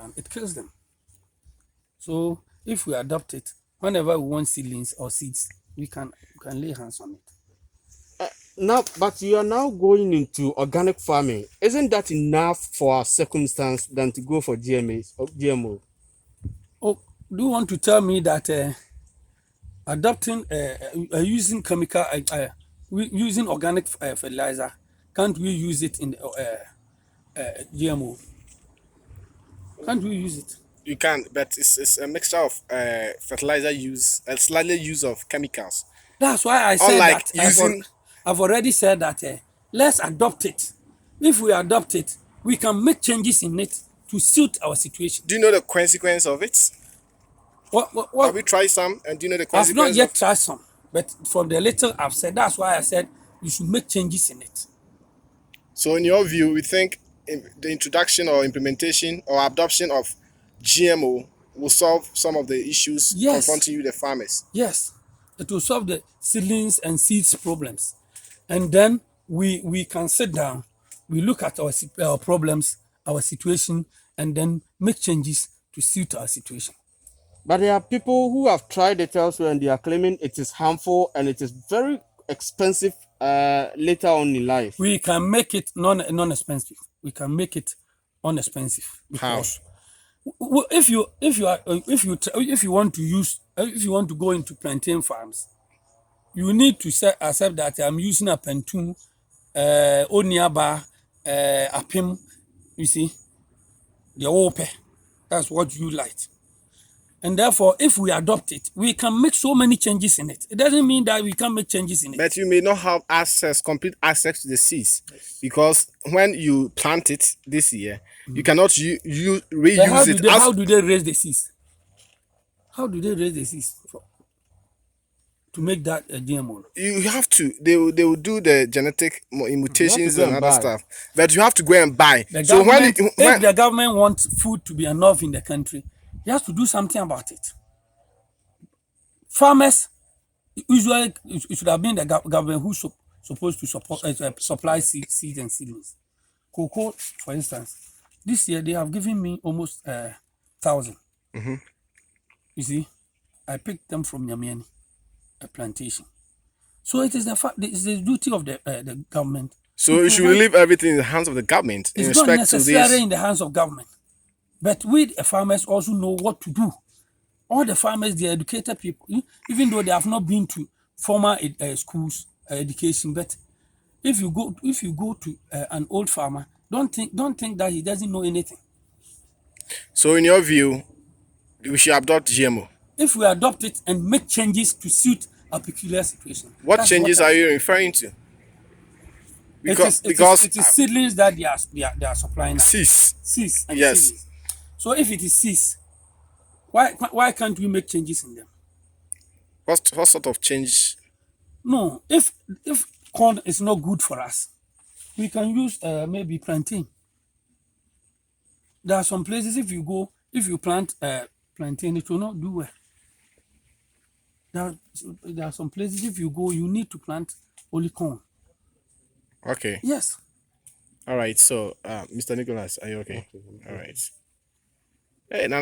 ground, it kills them. So if we adopt it, whenever we want seedlings or seeds, we can lay hands on it. Now, but you are now going into organic farming. Isn't that enough for our circumstance than to go for GMOs or GMO? Oh, do you want to tell me that adopting using chemical using organic fertilizer, can't we use it in GMO? Can't we use it? You can, but it's a mixture of fertilizer use, a slightly use of chemicals. That's why I said Unlike that using, I've already said that let's adopt it. If we adopt it, we can make changes in it to suit our situation. do you know the consequence of it? Have you tried some, and do you know the I've consequence? not yet tried some, but from the little I've said, that's why I said you should make changes in it. So in your view, we think the introduction or implementation or adoption of GMO will solve some of the issues confronting you, the farmers? Yes, it will solve the seedlings and seeds problems. And then we can sit down, we look at our problems, our situation, and then make changes to suit our situation. But there are people who have tried it elsewhere and they are claiming it is harmful and it is very expensive later on in life. We can make it non-expensive. We can make it unexpensive. Because if you want to go into plantain farms, you need to accept that I'm using a pentun, oniaba, apim. You see, the ope. That's what you like. And therefore, if we adopt it, we can make so many changes in it. It doesn't mean that we can't make changes in it. But you may not have complete access to the seeds, because when you plant it this year, you cannot reuse it. How do they raise the seeds? How do they raise the seeds to make that a GMO? You have to. They will do the genetic mutations and other stuff, but you have to go and buy. If the government wants food to be enough in the country, he has to do something about it. Farmers, usually, it should have been the government who's supposed to supply seeds and seedlings. Cocoa, for instance, this year they have given me almost 1,000. You see, I picked them from Yamiani, a plantation. So it is the duty of the government. So you should leave everything in the hands of the government. It's not necessarily in the hands of government. But we, the farmers, also know what to do. All the farmers, they are educated people, even though they have not been to formal schools, education. But if you go to an old farmer, don't think that he doesn't know anything. So, in your view, we should adopt GMO. If we adopt it and make changes to suit a peculiar situation. What changes are you referring to? Because it is seedlings that they are supplying us. Seeds. Yes. Seedlings. So if it is seeds, why can't we make changes in them? What sort of change? No, if corn is not good for us, we can use maybe plantain. There are some places if you plant plantain, it will not do well. There are some places if you go, you need to plant only corn. Okay. Yes. All right. So, Mr. Nicholas, are you okay? All right. Hey, Nana.